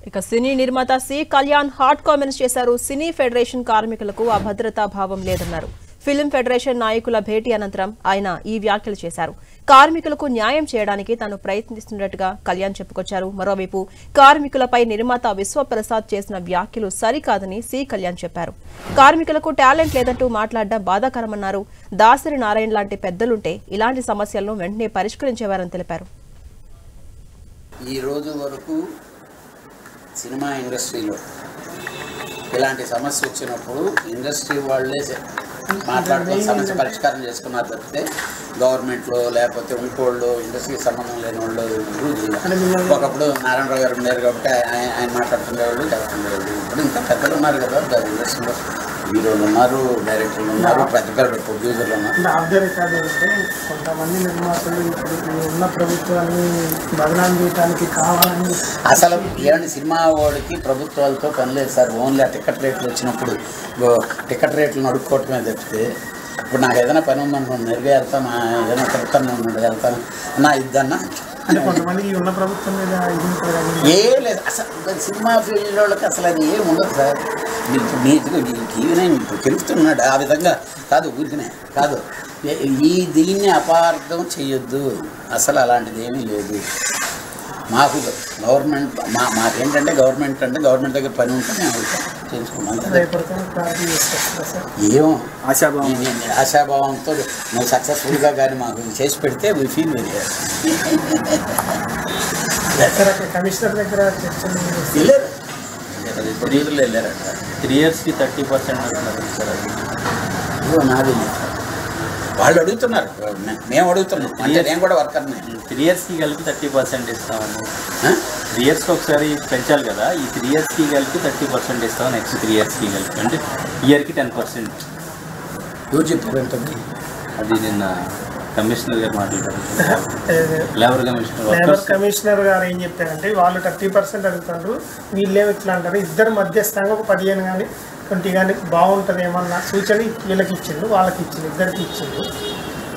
ఇక సినీ నిర్మాత C Kalyan hot comments చేశారు. సినీ ఫెడరేషన్ కార్మికులకు అభద్రతా భావం లేదన్నారు. ఫిల్మ్ ఫెడరేషన్ నాయకుల భేటీ అనంతరం ఆయన ఈ వ్యాఖ్యలు చేశారు. కార్మికులకు న్యాయం చేయడానికి తాను ప్రయత్నిస్తున్నట్టుగా కళ్యాణ్ చెప్పుకొచ్చారు. మరోవైపు కార్మికులపై నిర్మాత విశ్వప్రసాద్ చేసిన వ్యాఖ్యలు సరికాదని సి కళ్యాణ్ చెప్పారు. కార్మికులకు టాలెంట్ లేదంటూ మాట్లాడడం బాధాకరమన్నారు. దాసరి నారాయణ లాంటి పెద్దలుంటే ఇలాంటి సమస్యలను వెంటనే పరిష్కరించేవారని తెలిపారు. ఈ రోజు వరకు సినిమా ఇండస్ట్రీలో ఇలాంటి సమస్య వచ్చినప్పుడు ఇండస్ట్రీ వాళ్ళే మాట్లాడుకుని సమస్య పరిష్కారం చేసుకున్నారు తప్పితే గవర్నమెంట్లో లేకపోతే ఇంకోళ్ళు ఇండస్ట్రీకి సంబంధం లేని వాళ్ళు ఒకప్పుడు నారాయణరావు గారు ఉన్నారు కాబట్టి ఆయన మాట్లాడుతుండేవాళ్ళు చేస్తుండేవాళ్ళు. ఇప్పుడు ఇంకా పెద్దలు ఉన్నారు కదా ఇండస్ట్రీలో, హీరోలు ఉన్నారు, డైరెక్టర్లు ఉన్నారు, పెద్ద పెద్ద ప్రొడ్యూసర్లు ఉన్నారు. ఆఫ్ ద రికార్డ్ అంటే కొంతమంది నిర్మాతలు ఇప్పుడు ఉన్న ప్రభుత్వాన్ని బదనాలు చేయడానికి కావాలని అసలు ఏమంటే సినిమా వాడికి ప్రభుత్వాలతో పని లేదు సార్. ఓన్లీ ఆ టికెట్ రేట్లు వచ్చినప్పుడు టికెట్ రేట్లు అడుక్కోవటమే తప్పితే ఇప్పుడు నాకు ఏదైనా పని ఉందనుకోండి నేరుగా వెళ్తాను, ఏదైనా తిరుగుతాను వెళ్తాను నా ఇద్దన్నా అంటే కొంతమంది ఉన్న ప్రభుత్వం మీద ఏం లేదు. అసలు సినిమా ఫీల్డ్ వాళ్ళకి అసలు అది ఏం ఉండదు సార్. నీతిగా టీవీనే ఇప్పుడు తెలుస్తున్నాడు ఆ విధంగా కాదు, ఊరికనే కాదు. దీన్ని అపార్థం చెయ్యొద్దు. అసలు అలాంటిది ఏమీ లేదు. మాకు గవర్నమెంట్ మాకేంటంటే గవర్నమెంట్ దగ్గర పని ఉంటే మేము చేసుకున్నాం. ఏమో ఆశాభావంతో నువ్వు సక్సెస్ఫుల్గా కానీ మాకు చేసి పెడితే వీ ఫీల్ వెరీ కమిషనర్ దగ్గర వెళ్ళారు. ఇప్పుడు నిధులు వెళ్ళారంట. 3 yearsకి 30% అంటున్నారు సార్. అది నాది వాళ్ళు అడుగుతున్నారు, మేము అడుగుతున్నాం. అంటే నేను కూడా వర్కర్ని. 3 yearsకి కలిపి 30% ఇస్తామని. 3 yearsకి ఒకసారి పెంచాలి కదా. ఈ 3 yearsకి కలిపి 30% ఇస్తాం. నెక్స్ట్ 3 yearsకి కలిపి అంటే ఇయర్కి 10%. ఎవరు చెప్పారు ఏంటంటే అది నిన్న కమిషనర్ గారు మాట్లాడారు. లేబర్ కమిషనర్ గారు ఏం చెప్పారంటే వాళ్ళు 30% అడుగుతారు, వీళ్ళేమో ఇట్లా అంటారు. ఇద్దరు మధ్యస్థంగా ఒక 15 కానీ 20 కానీ బాగుంటుంది ఏమన్నా సూచన వీళ్ళకి ఇచ్చిండు, వాళ్ళకి ఇచ్చిండు, ఇద్దరికి ఇచ్చిండు.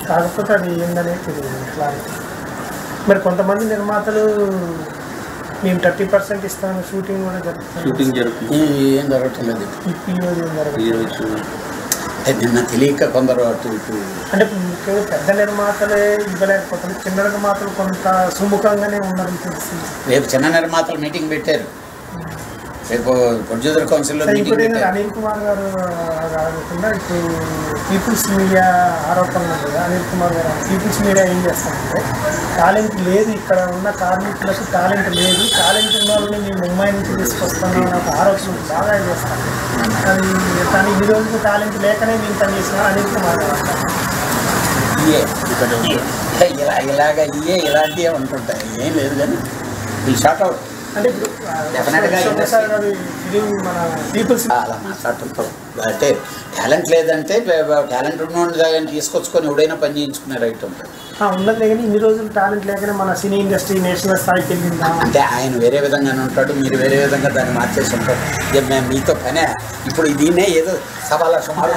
కాకపోతే అది ఏందనేది తెలియదు ఇట్లా. మరి కొంతమంది నిర్మాతలు మేము 30% ఇస్తాము, షూటింగ్ కూడా జరుగుతుంది. ఏం జరగటం లేదు. ఈరోజు నిన్న తెలియక కొందరు అటు ఇటు అంటే ముఖ్యంగా పెద్ద నిర్మాతలే ఇవ్వలేకపోతుంది, చిన్న నిర్మాతలు కొంత సుముఖంగానే ఉన్నారని తెలిసింది. రేపు చిన్న నిర్మాతలు మీటింగ్ పెట్టారు. రేపు ప్రొడ్యూసర్ కౌన్సిల్లో అనిల్ కుమార్ గారు కాకుండా ఇప్పుడు పీపుల్స్ మీడియా ఆరోపణలు ఉంది. అనిల్ కుమార్ గారు పీపుల్స్ మీడియా ఏం చేస్తారంటే టాలెంట్ లేదు, ఇక్కడ ఉన్న కార్మికులకు టాలెంట్ లేదు, టాలెంట్ ఉన్న వాళ్ళని మేము ముంబై నుంచి తీసుకొస్తాను అని ఒక ఆరోపణ బాగా చేస్తాను. అది కానీ ఈ రోజు టాలెంట్ లేకనే మేము పనిచేసిన అనిల్ కుమార్ గారు ఇలాంటివే ఉంటుంటాయి. ఏం లేదు కానీ ఈ షార్ట్ అవుట్ అంటే ఇప్పుడు మన పీపుల్స్ అలా మాట్లాడుతుంటాం. అంటే టాలెంట్ లేదంటే టాలెంట్ ఉన్న తీసుకొచ్చుకొని ఎవడైనా పని చేయించుకునే రైట్ ఉంటుంది. ఉన్నది కానీ ఇన్ని రోజులు టాలెంట్ లేకనే మన సినీ ఇండస్ట్రీ నేషనల్ స్థాయికి వెళ్ళిందా అంటే ఆయన వేరే విధంగానే ఉంటాడు, మీరు వేరే విధంగా దాన్ని మార్చేసి ఉంటారు. మేము మీతో పనే ఇప్పుడు దీన్నే ఏదో సవాళ్ళ సుమారు.